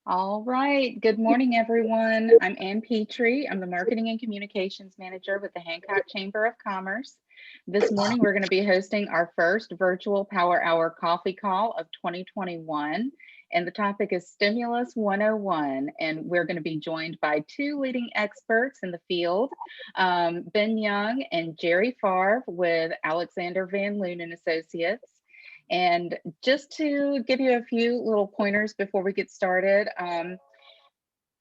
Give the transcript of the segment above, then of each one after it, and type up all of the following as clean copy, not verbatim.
All right. Good morning, everyone. I'm Ann Petrie. I'm the Marketing and Communications Manager with the Hancock Chamber of Commerce. This morning, we're going to be hosting our first virtual Power Hour coffee call of 2021. And the topic is Stimulus 101. And we're going to be joined by two leading experts in the field, Ben Young and Jerry Favre with Alexander Van Loon and Associates. And just to give you a few little pointers before we get started,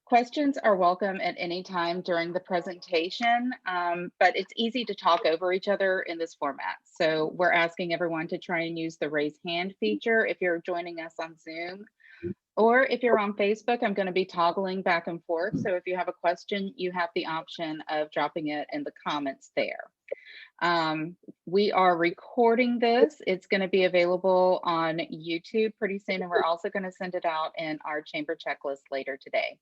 questions are welcome at any time during the presentation, but it's easy to talk over each other in this format. So we're asking everyone to try and use the raise hand feature if you're joining us on Zoom. Or if you're on Facebook, I'm going to be toggling back and forth. So if you have a question, you have the option of dropping it in the comments there. We are recording this. It's going to be available on YouTube pretty soon, and we're also going to send it out in our chamber checklist later today.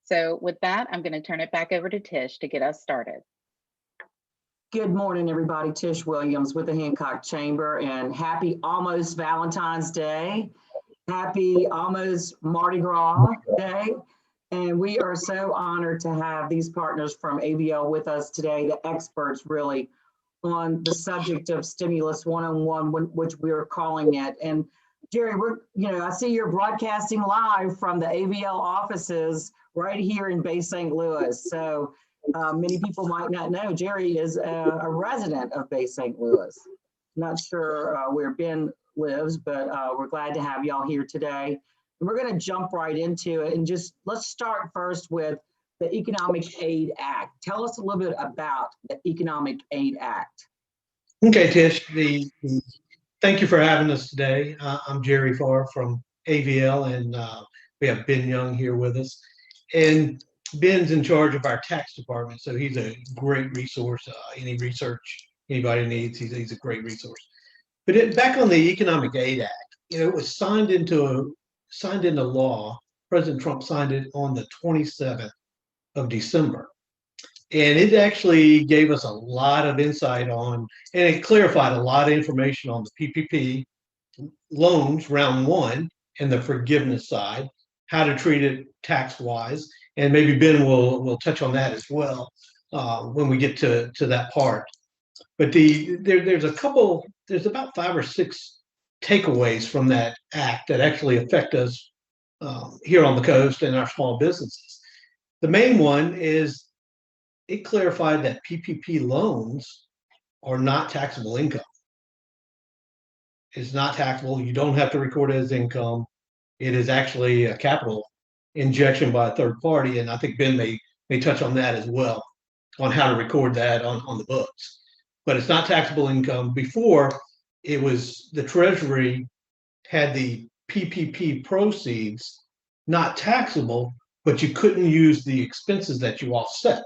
So with that, I'm going to turn it back over to Tish to get us started. Good morning, everybody. Tish Williams with the Hancock Chamber, and happy almost Valentine's Day. Happy almost Mardi Gras Day. And we are so honored to have these partners from AVL with us today, the experts really on the subject of Stimulus 101, which we're calling it. And Jerry, I see you're broadcasting live from the AVL offices right here in Bay St. Louis. So many people might not know Jerry is a resident of Bay St. Louis. Not sure where Ben lives, but we're glad to have y'all here today. And we're going to jump right into it and just let's start first with the Economic Aid Act. Tell us a little bit about the Economic Aid Act. Okay, Tish, thank you for having us today. I'm Jerry Favre from AVL, and we have Ben Young here with us. And Ben's in charge of our tax department, so he's a great resource. Any research anybody needs, he's a great resource. But back on the Economic Aid Act, it was signed into law. President Trump signed it on the 27th of December. And it actually gave us a lot of insight on, and it clarified a lot of information on the PPP loans, round one, and the forgiveness side, how to treat it tax-wise. And maybe Ben will touch on that as well when we get to that part. But there's about 5 or 6 takeaways from that act that actually affect us here on the coast and our small businesses. The main one is it clarified that PPP loans are not taxable income. It's not taxable. You don't have to record it as income. It is actually a capital injection by a third party, and I think Ben may touch on that as well, on how to record that on the books. But it's not taxable income. Before, it was the Treasury had the PPP proceeds not taxable, but you couldn't use the expenses that you offset.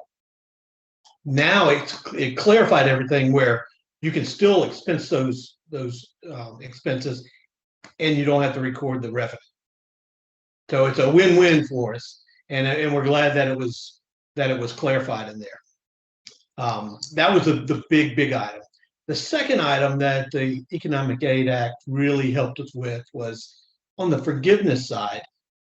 Now it clarified everything where you can still expense those expenses, and you don't have to record the revenue. So it's a win-win for us, and we're glad that it was clarified in there. That was the big item. The second item that the Economic Aid Act really helped us with was on the forgiveness side.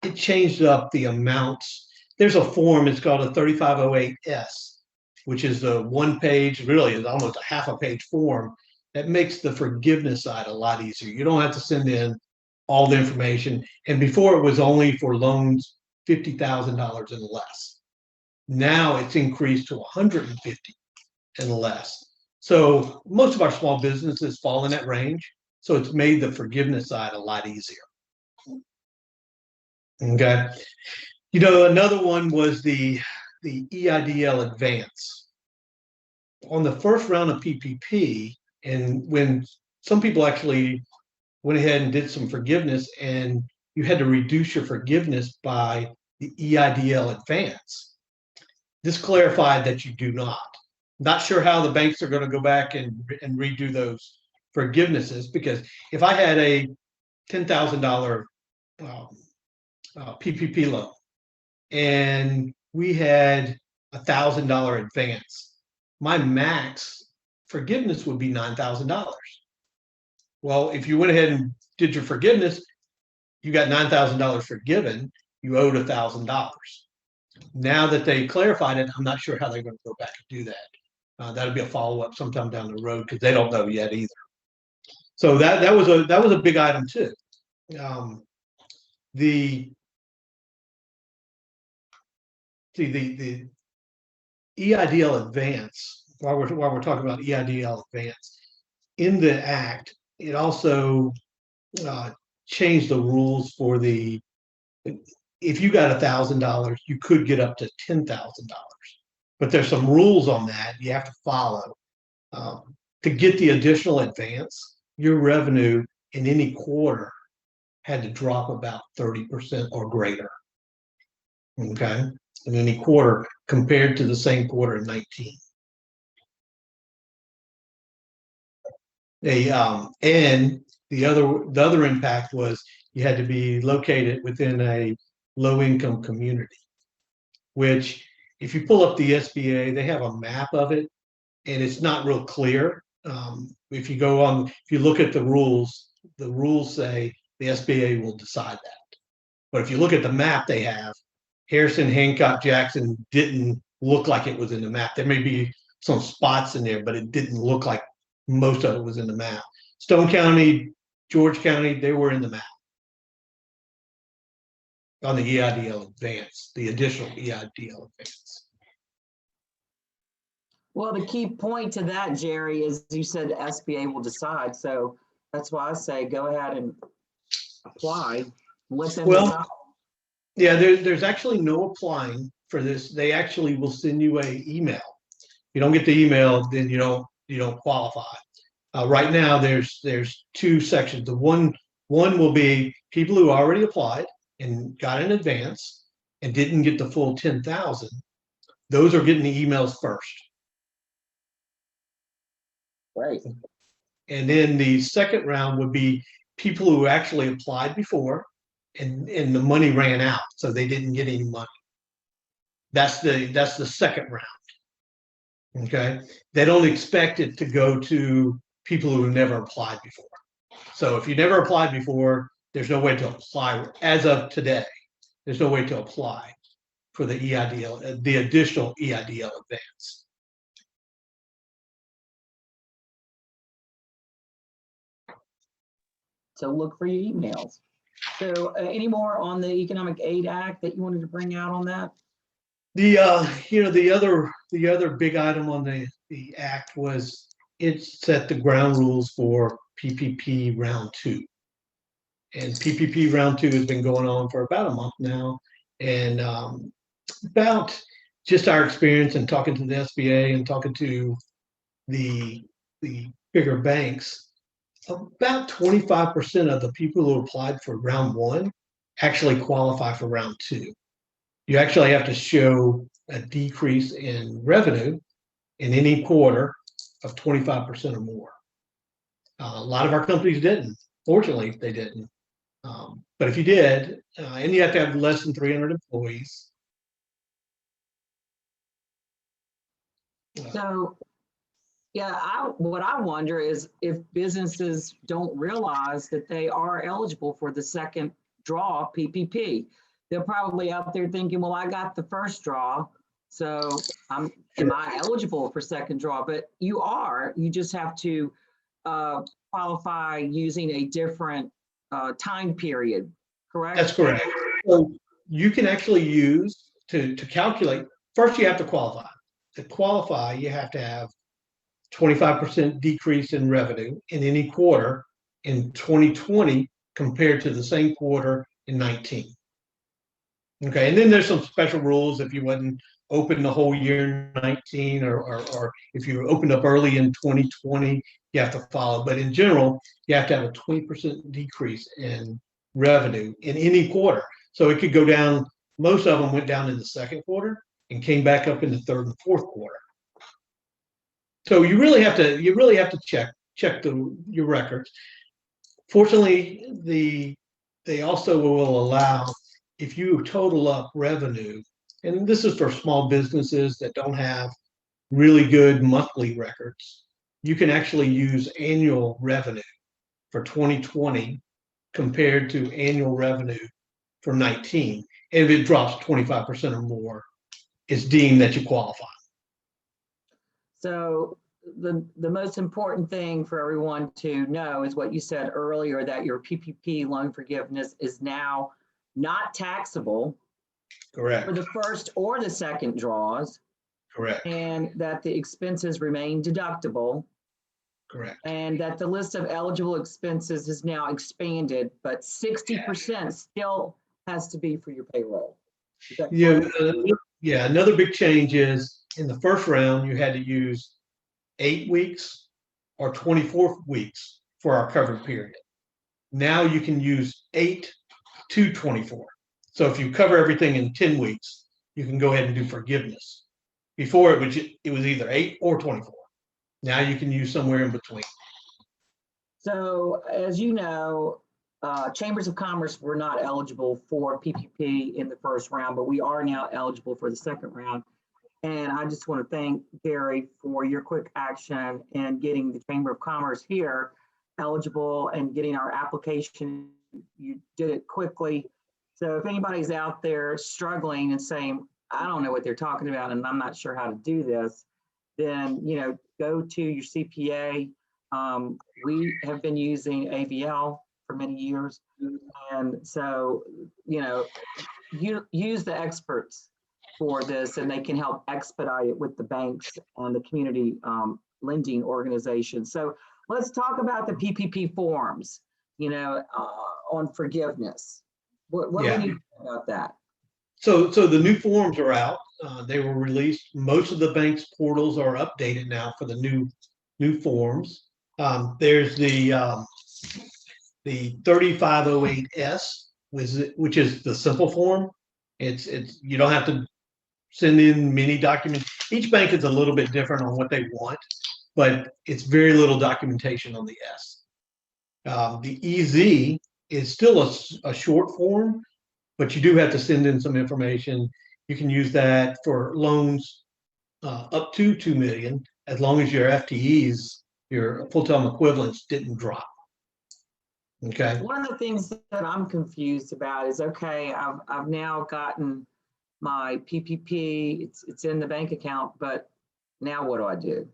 It changed up the amounts. There's a form, it's called a 3508S, which is a one-page, really is almost a half a page form that makes the forgiveness side a lot easier. You don't have to send in all the information. And before it was only for loans $50,000 and less. Now it's increased to $150,000 and less. So most of our small businesses fall in that range. So it's made the forgiveness side a lot easier. Okay. Another one was the EIDL advance. On the first round of PPP, and when some people actually went ahead and did some forgiveness, and you had to reduce your forgiveness by the EIDL advance. This clarified that you do not. Not sure how the banks are going to go back and redo those forgivenesses, because if I had a $10,000 PPP loan and we had $1,000 advance, my max forgiveness would be $9,000. Well, if you went ahead and did your forgiveness, you got $9,000 forgiven, you owed $1,000. Now that they clarified it, I'm not sure how they're going to go back and do that. That'll be a follow-up sometime down the road because they don't know yet either. So that was a big item too. The EIDL advance, while we're talking about EIDL advance, in the act, it also changed the rules for if you got $1,000, you could get up to $10,000. But there's some rules on that you have to follow. To get the additional advance, your revenue in any quarter had to drop about 30% or greater. Okay, in any quarter compared to the same quarter in 19. And the other impact was you had to be located within a low-income community, which if you pull up the SBA, they have a map of it, and it's not real clear. If you look at the rules say the SBA will decide that. But if you look at the map they have, Harrison, Hancock, Jackson didn't look like it was in the map. There may be some spots in there, but it didn't look like most of it was in the map. Stone County, George County, they were in the map on the EIDL advance, the additional EIDL advance. Well, the key point to that, Jerry, is you said SBA will decide. So that's why I say go ahead and apply. Let them decide. Yeah, there's actually no applying for this. They actually will send you an email. If you don't get the email, then you don't qualify. Right now, there's two sections. The one will be people who already applied and got an advance and didn't get the full 10,000. Those are getting the emails first. Right. And then the second round would be people who actually applied before and the money ran out, so they didn't get any money. That's the second round. Okay. They don't expect it to go to people who have never applied before. So if you never applied before, there's no way to apply as of today. There's no way to apply for the EIDL, the additional EIDL advance. So look for your emails. So any more on the Economic Aid Act that you wanted to bring out on that? The other big item on the act was it set the ground rules for PPP round 2. And PPP round 2 has been going on for about a month now. And about just our experience and talking to the SBA and talking to the bigger banks, about 25% of the people who applied for round 1 actually qualify for round 2. You actually have to show a decrease in revenue in any quarter of 25% or more. A lot of our companies didn't. Fortunately, they didn't. But if you did, and you have to have less than 300 employees. So, yeah, what I wonder is if businesses don't realize that they are eligible for the second draw PPP. They're probably out there thinking, well, I got the first draw, so am I eligible for second draw? But you are. You just have to qualify using a different time period, correct? That's correct. So you can actually use to calculate. First, you have to qualify. To qualify, you have to have 25% decrease in revenue in any quarter in 2020 compared to the same quarter in 19. Okay, and then there's some special rules if you wasn't open the whole year in 19 or if you opened up early in 2020, you have to follow. But in general, you have to have a 20% decrease in revenue in any quarter. So it could go down, most of them went down in the second quarter and came back up in the third and fourth quarter. So you really have to check your records. Fortunately, they also will allow, if you total up revenue, and this is for small businesses that don't have really good monthly records, you can actually use annual revenue for 2020 compared to annual revenue for 19. And if it drops 25% or more, it's deemed that you qualify. So the most important thing for everyone to know is what you said earlier, that your PPP loan forgiveness is now not taxable Correct. for the first or the second draws, Correct. and that the expenses remain deductible, Correct. and that the list of eligible expenses is now expanded, but 60% still has to be for your payroll. Is that correct? Yeah, another big change is in the first round, you had to use 8 weeks or 24 weeks for our covered period. Now you can use 8 to 24. So if you cover everything in 10 weeks, you can go ahead and do forgiveness. Before it was either 8 or 24. Now you can use somewhere in between. So as you know, chambers of commerce were not eligible for PPP in the first round, but we are now eligible for the second round. And I just want to thank Gary for your quick action in getting the Chamber of Commerce here eligible and getting our application. You did it quickly. So if anybody's out there struggling and saying, I don't know what they're talking about and I'm not sure how to do this, then, you know, go to your CPA. We have been using AVL for many years. And so, you know, you use the experts for this, and they can help expedite it with the banks and the community lending organizations. So let's talk about the PPP forms, you know, on forgiveness. What do we need to know about that? So the new forms are out. They were released. Most of the bank's portals are updated now for the new forms. There's the 3508S, which is the simple form. It's you don't have to send in many documents. Each bank is a little bit different on what they want, but it's very little documentation on the S. The EZ is still a short form, but you do have to send in some information. You can use that for loans up to 2 million, as long as your FTEs, your full-time equivalents, didn't drop. Okay. One of the things that I'm confused about is, okay, I've now gotten my PPP, it's in the bank account, but now what do I do?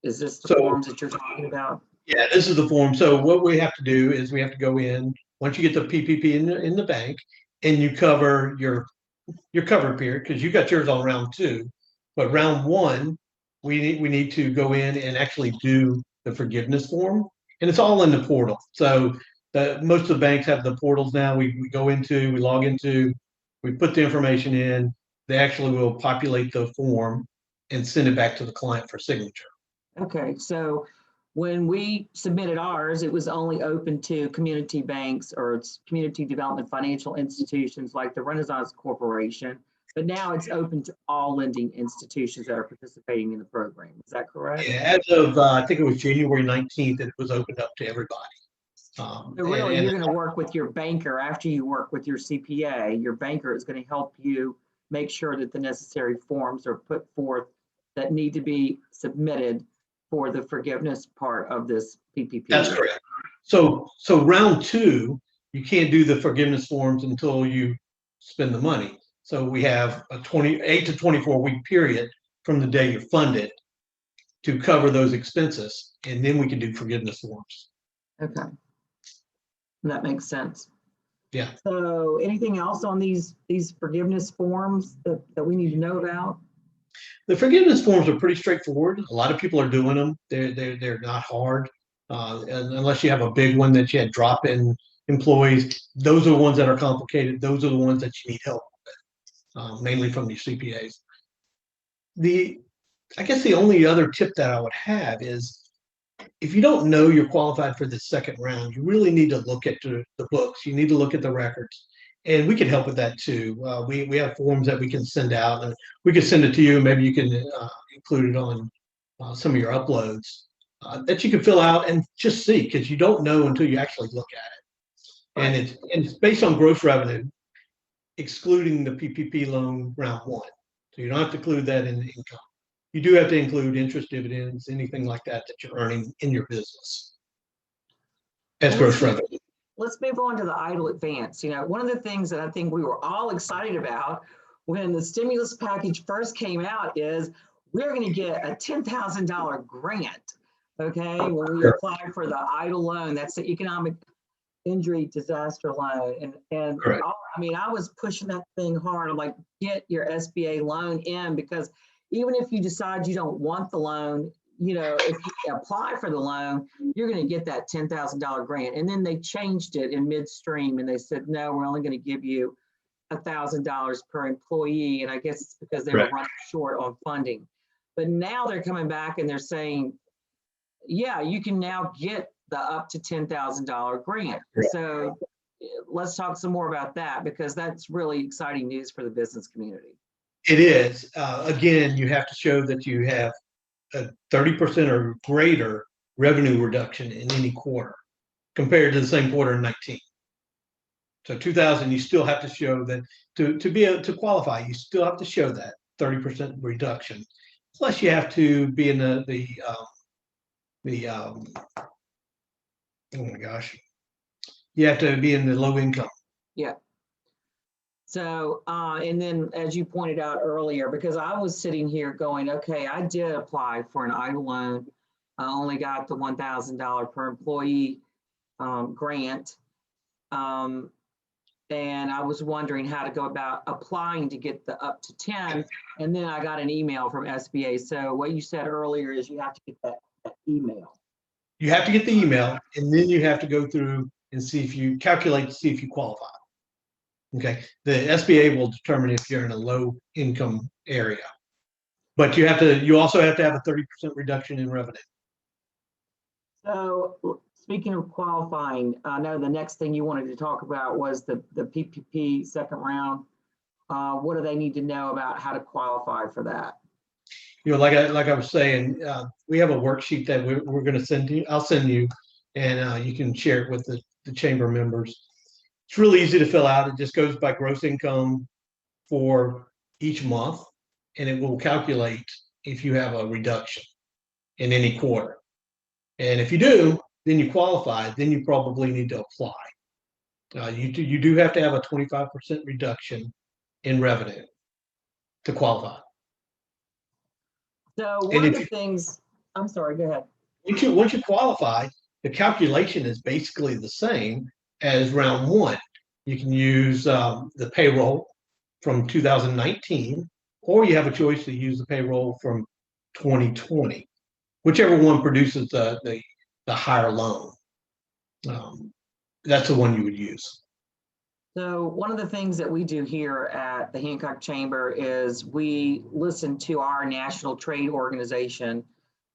Is this the forms that you're talking about? Yeah, this is the form. So what we have to do is we have to go in, once you get the PPP in the bank, and you cover your covered period, because you got yours on round 2, but round 1, we need to go in and actually do the forgiveness form, and it's all in the portal. So most of the banks have the portals now. We log into, we put the information in. They actually will populate the form and send it back to the client for signature. Okay, so when we submitted ours, it was only open to community banks or it's community development financial institutions like the Renaissance Corporation, but now it's open to all lending institutions that are participating in the program. Is that correct? Yeah, as of I think it was January 19th, it was opened up to everybody. So really, you're going to work with your banker after you work with your CPA. Your banker is going to help you make sure that the necessary forms are put forth that need to be submitted for the forgiveness part of this PPP. That's correct. So round 2, you can't do the forgiveness forms until you spend the money. So we have a 8 to 24 week period from the day you're funded to cover those expenses, and then we can do forgiveness forms. Okay, that makes sense. Yeah. So anything else on these forgiveness forms that we need to know about? The forgiveness forms are pretty straightforward. A lot of people are doing them. They're not hard, unless you have a big one that you had drop-in employees. Those are the ones that are complicated. Those are the ones that you need help with, mainly from your CPAs. I guess the only other tip that I would have is, if you don't know you're qualified for the second round, you really need to look at the books. You need to look at the records. And we can help with that too. We have forms that we can send out, and we can send it to you. Maybe you can include it on some of your uploads that you can fill out and just see, because you don't know until you actually look at it. And it's based on gross revenue, excluding the PPP loan round 1. So you don't have to include that in the income. You do have to include interest, dividends, anything like that that you're earning in your business as gross revenue. let's move on to the EIDL advance. You know, one of the things that I think we were all excited about when the stimulus package first came out is we're going to get a $10,000 grant. Okay, when we apply for the EIDL loan, that's the economic injury disaster loan. And I mean, I was pushing that thing hard. I'm like, get your SBA loan in, because even if you decide you don't want the loan, you know, if you apply for the loan, you're going to get that $10,000 grant. And then they changed it in midstream and they said, no, we're only going to give you $1,000 per employee. And I guess it's because they were running short on funding. But now they're coming back and they're saying, yeah, you can now get the up to $10,000 grant. So let's talk some more about that, because that's really exciting news for the business community. It is. Again, you have to show that you have a 30% or greater revenue reduction in any quarter compared to the same quarter in 19. So 2000, you still have to show that to be able to qualify, you still have to show that 30% reduction. Plus, you have to be in oh my gosh, you have to be in the low income. Yeah. So, and then as you pointed out earlier, because I was sitting here going, okay, I did apply for an EIDL loan. I only got the $1,000 per employee grant. And I was wondering how to go about applying to get the up to 10. And then I got an email from SBA. So what you said earlier is you have to get that email. You have to get the email, and then you have to go through and see if you calculate to see if you qualify. Okay, the SBA will determine if you're in a low income area, but you also have to have a 30% reduction in revenue. So speaking of qualifying, I know the next thing you wanted to talk about was the PPP second round. What do they need to know about how to qualify for that? You know, like I was saying, we have a worksheet that we're going to send you. I'll send you, and you can share it with the chamber members. It's really easy to fill out. It just goes by gross income for each month, and it will calculate if you have a reduction in any quarter. And if you do, then you qualify. Then you probably need to apply. You do have to have a 25% reduction in revenue to qualify. So one of the things, I'm sorry, go ahead. Once you qualify, the calculation is basically the same as round one. You can use the payroll from 2019, or you have a choice to use the payroll from 2020, whichever one produces the higher loan. That's the one you would use. So one of the things that we do here at the Hancock Chamber is we listen to our national trade organization,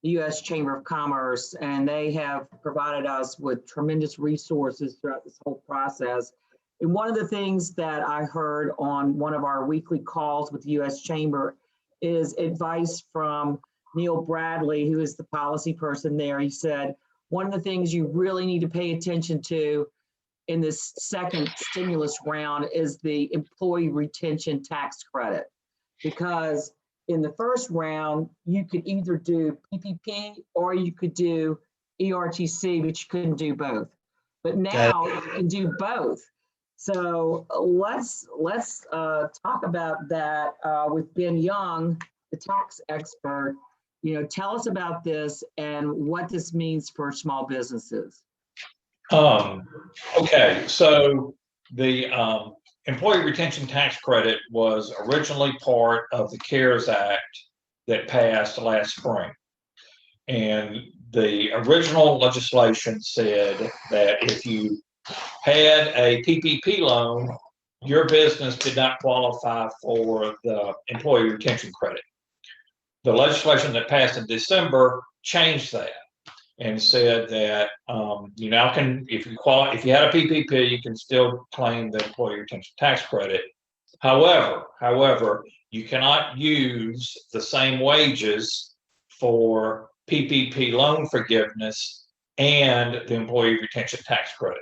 the U.S. Chamber of Commerce, and they have provided us with tremendous resources throughout this whole process. And one of the things that I heard on one of our weekly calls with the U.S. Chamber is advice from Neil Bradley, who is the policy person there. He said, one of the things you really need to pay attention to in this second stimulus round is the employee retention tax credit, because in the first round, you could either do PPP or you could do ERTC, but you couldn't do both. But now you can do both. So let's talk about that with Ben Young, the tax expert. You know, tell us about this and what this means for small businesses. Okay, so the employee retention tax credit was originally part of the CARES Act that passed last spring. And the original legislation said that if you had a PPP loan, your business did not qualify for the employee retention credit. The legislation that passed in December changed that and said that you now can, if you had a PPP, you can still claim the employee retention tax credit. However, you cannot use the same wages for PPP loan forgiveness and the employee retention tax credit.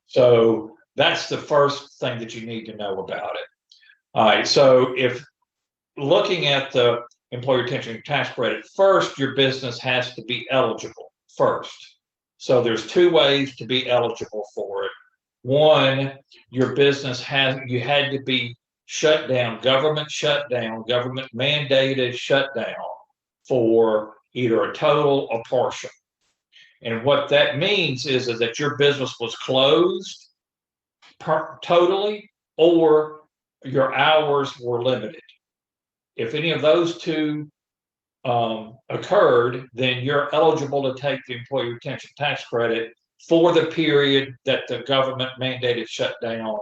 So that's the first thing that you need to know about it. All right, so if looking at the employee retention tax credit, first, your business has to be eligible first. So there's two ways to be eligible for it. One, your business you had to be shut down, government mandated shutdown for either a total or partial. And what that means is that your business was closed totally, or your hours were limited. If any of those two occurred, then you're eligible to take the employee retention tax credit for the period that the government mandated shutdown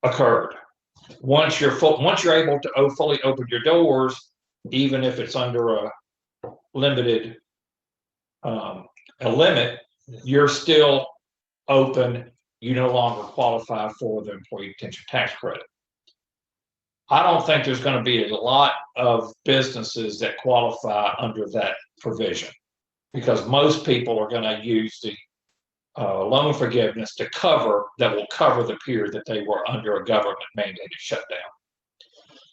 occurred. Once you're able to fully open your doors, even if it's under a limited a limit, you're still open. You no longer qualify for the employee retention tax credit. I don't think there's going to be a lot of businesses that qualify under that provision, because most people are going to use the loan forgiveness that will cover the period that they were under a government mandated shutdown.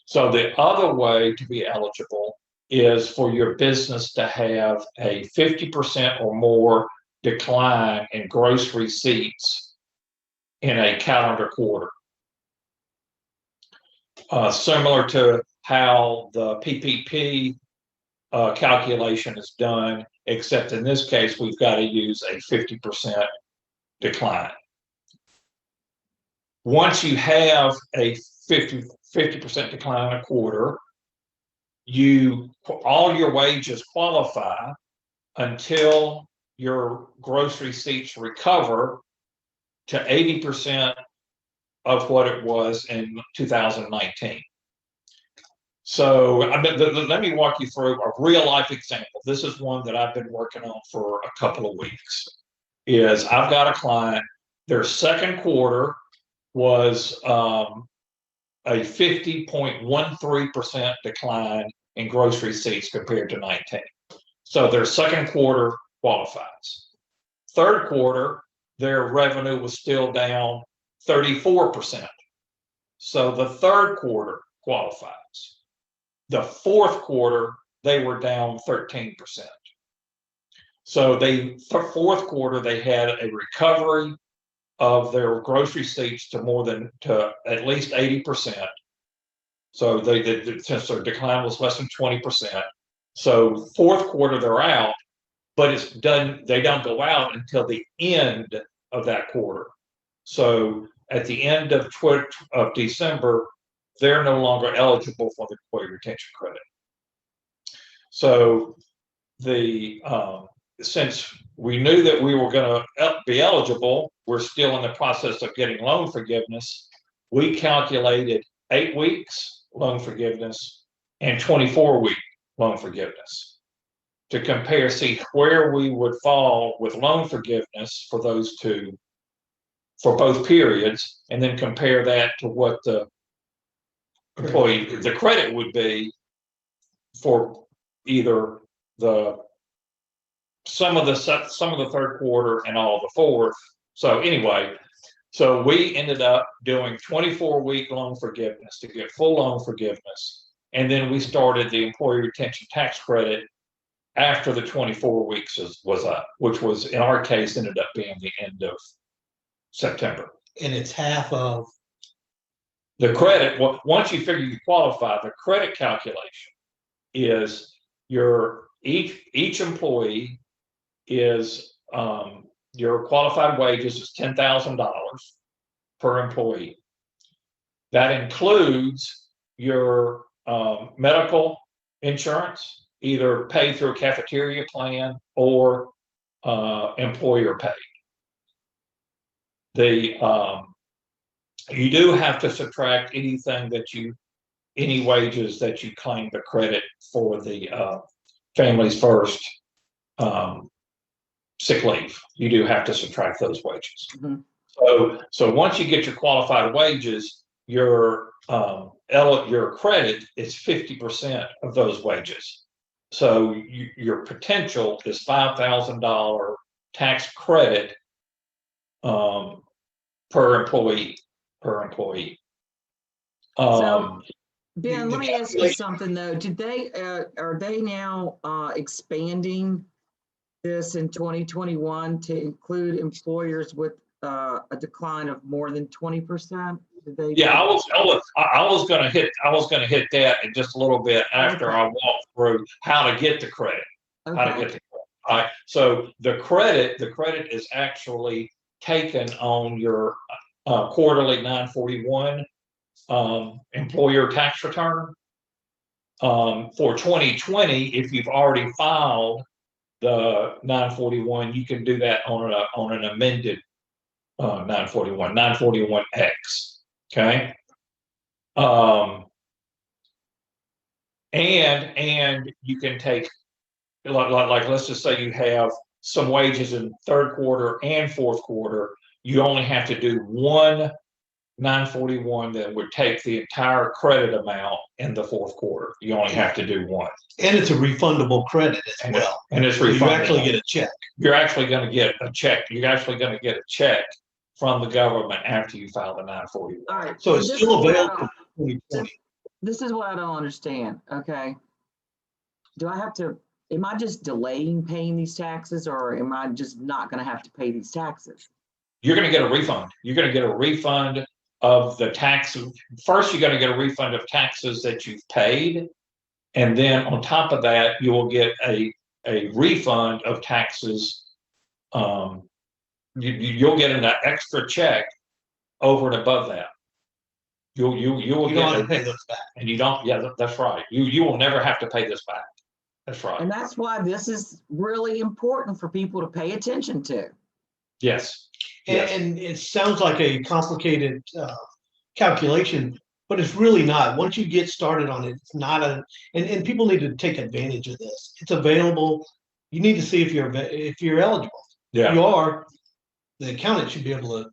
So the other way to be eligible is for your business to have a 50% or more decline in gross receipts in a calendar quarter. Similar to how the PPP calculation is done, except in this case, we've got to use a 50% decline. Once you have a 50% decline a quarter, all your wages qualify until your gross receipts recover to 80% of what it was in 2019. So let me walk you through a real life example. This is one that I've been working on for a couple of weeks. I've got a client, their second quarter was a 50.13% decline in gross receipts compared to 19. So their second quarter qualifies. Third quarter, their revenue was still down 34%. So the third quarter qualifies. The fourth quarter, they were down 13%. So fourth quarter, they had a recovery of their gross receipts to at least 80%. So since their decline was less than 20%. So fourth quarter, they're out, but it's done. They don't go out until the end of that quarter. So at the end of December, they're no longer eligible for the employee retention credit. So since we knew that we were going to be eligible, we're still in the process of getting loan forgiveness. We calculated 8 weeks loan forgiveness and 24-week loan forgiveness to compare, see where we would fall with loan forgiveness for those two, for both periods, and then compare that to what the credit would be for either some of the third quarter and all of the fourth. So anyway, so we ended up doing 24-week loan forgiveness to get full loan forgiveness, and then we started the employee retention tax credit after the 24 weeks was up, which was in our case ended up being the end of September. And it's half of the credit. Once you figure you qualify, the credit calculation is each employee is your qualified wages is $10,000 per employee. That includes your medical insurance, either paid through a cafeteria plan or employer paid. You do have to subtract any wages that you claim the credit for the Families First sick leave. You do have to subtract those wages. Mm-hmm. So once you get your qualified wages, your credit is 50% of those wages. So your potential is $5,000 tax credit per employee. So Ben, let me ask you something though. Are they now expanding this in 2021 to include employers with a decline of more than 20%? Did they? Yeah, I was gonna hit that in just a little bit after I walk through how to get the credit. How to get the credit. All right. So the credit is actually taken on your quarterly 941 employer tax return. For 2020, if you've already filed the 941, you can do that on an amended 941X. Okay. And you can take like let's just say you have some wages in third quarter and fourth quarter. You only have to do one 941 that would take the entire credit amount in the fourth quarter. You only have to do one. And it's a refundable credit as well. And it's So refundable. you actually get a check. You're actually going to get a check. You're actually going to get a check from the government after you file the 941. All right. So it's still available for 2020. This is what I don't understand. Okay. Am I just delaying paying these taxes, or am I just not going to have to pay these taxes? You're going to get a refund. You're going to get a refund of the taxes. First, you're going to get a refund of taxes that you've paid. And then on top of that, you will get a refund of taxes. You'll get an extra check over and above that. You will You don't get have to pay those back. and you don't. Yeah, that's right. You will never have to pay this back. That's right. And that's why this is really important for people to pay attention to. Yes. Yes. And it sounds like a complicated calculation, but it's really not. Once you get started on it, it's not and people need to take advantage of this. It's available. You need to see if you're eligible. Yeah. If you are, the accountant should be able to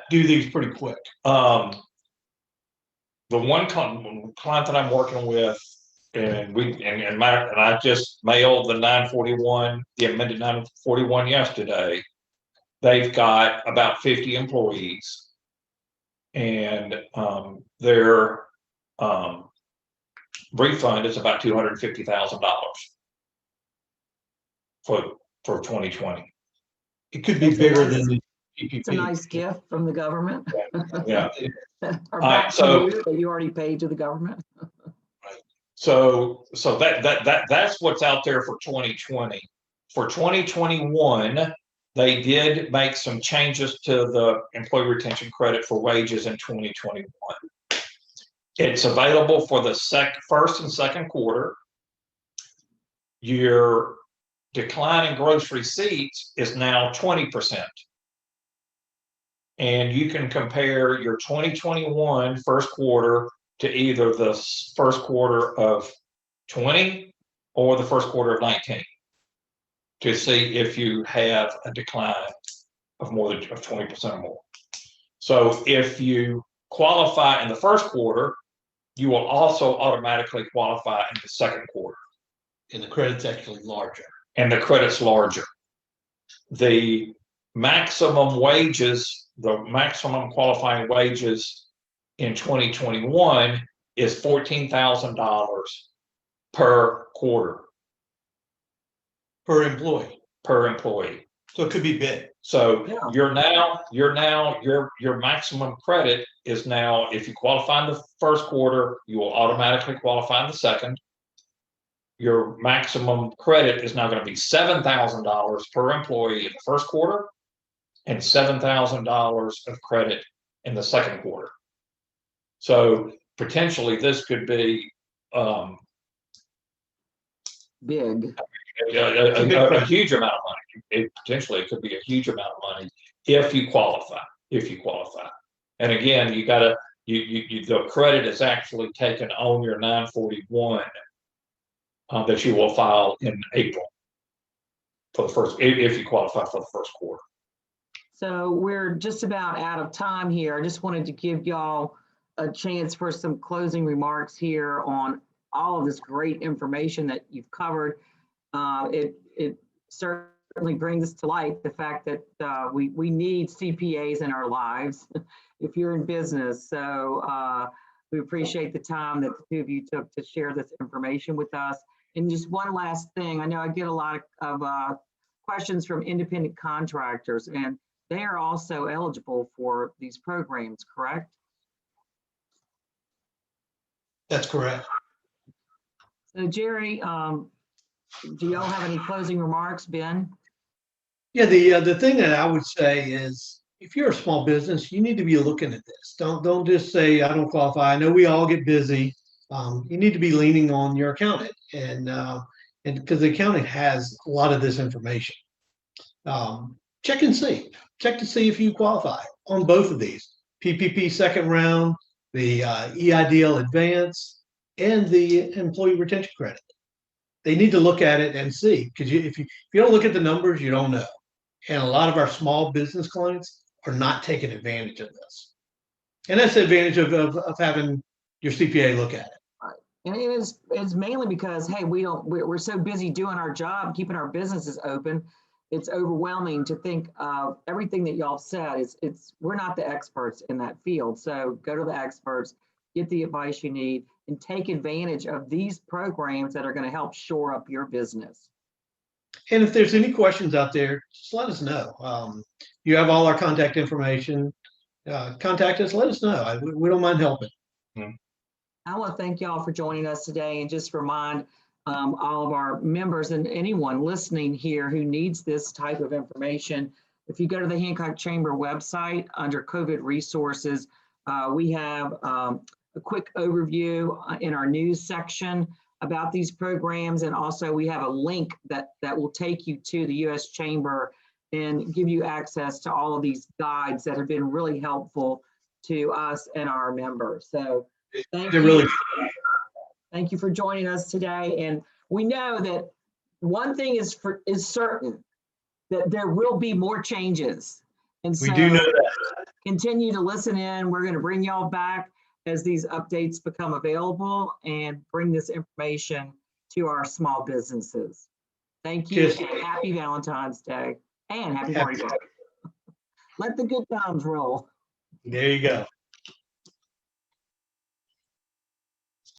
do these pretty quick. The one client that I'm working with, and I just mailed the 941, the amended 941 yesterday. They've got about 50 employees, and their refund is about $250,000 for 2020. It could be bigger than the PPP. It's a nice gift from the government. Yeah. Or back to you that you already paid to the government. So that's what's out there for 2020. For 2021, they did make some changes to the employee retention credit for wages in 2021. It's available for the first and second quarter. Your decline in gross receipts is now 20%. And you can compare your 2021 first quarter to either the first quarter of 20 or the first quarter of 19 to see if you have a decline of more than 20% or more. So if you qualify in the first quarter, you will also automatically qualify in the second quarter. And the credit's actually larger. And the credit's larger. The maximum wages, the maximum qualifying wages in 2021 is $14,000 per quarter. Per employee. Per employee. So it could be big. So your maximum credit is now, if you qualify in the first quarter, you will automatically qualify in the second. Your maximum credit is now going to be $7,000 per employee in the first quarter and $7,000 of credit in the second quarter. So potentially this could be big. A huge amount of money. Potentially it could be a huge amount of money if you qualify. And again, the credit is actually taken on your 941 that you will file in April for the first, if you qualify for the first quarter. So we're just about out of time here. I just wanted to give y'all a chance for some closing remarks here on all of this great information that you've covered. It certainly brings us to light the fact that we need CPAs in our lives if you're in business. So we appreciate the time that the two of you took to share this information with us. And just one last thing, I know I get a lot of questions from independent contractors, and they are also eligible for these programs, correct? That's correct. So Jerry, do y'all have any closing remarks, Ben? Yeah, the thing that I would say is, if you're a small business, you need to be looking at this. Don't just say I don't qualify. I know we all get busy. You need to be leaning on your accountant, and because the accountant has a lot of this information. Check and see. Check to see if you qualify on both of these: PPP second round, the EIDL advance, and the employee retention credit. They need to look at it and see, because if you don't look at the numbers, you don't know. And a lot of our small business clients are not taking advantage of this. And that's the advantage of having your CPA look at it. And it's mainly because, hey, we're so busy doing our job, keeping our businesses open. It's overwhelming to think of everything that y'all said. We're not the experts in that field. So go to the experts, get the advice you need, and take advantage of these programs that are going to help shore up your business. And if there's any questions out there, just let us know. You have all our contact information. Contact us, let us know. We don't mind helping. I want to thank y'all for joining us today, and just remind all of our members and anyone listening here who needs this type of information. If you go to the Hancock Chamber website under COVID resources, we have a quick overview in our news section about these programs. And also we have a link that will take you to the U.S. Chamber and give you access to all of these guides that have been really helpful to us and our members. So thank you. Thank you for joining us today. And we know that one thing is certain, that there will be more changes. And so We do know that. Continue to listen in. We're going to bring y'all back as these updates become available and bring this information to our small businesses. Thank you. Cheers. And happy Valentine's Day and happy Mardi Gras. Let the good times roll. There you go.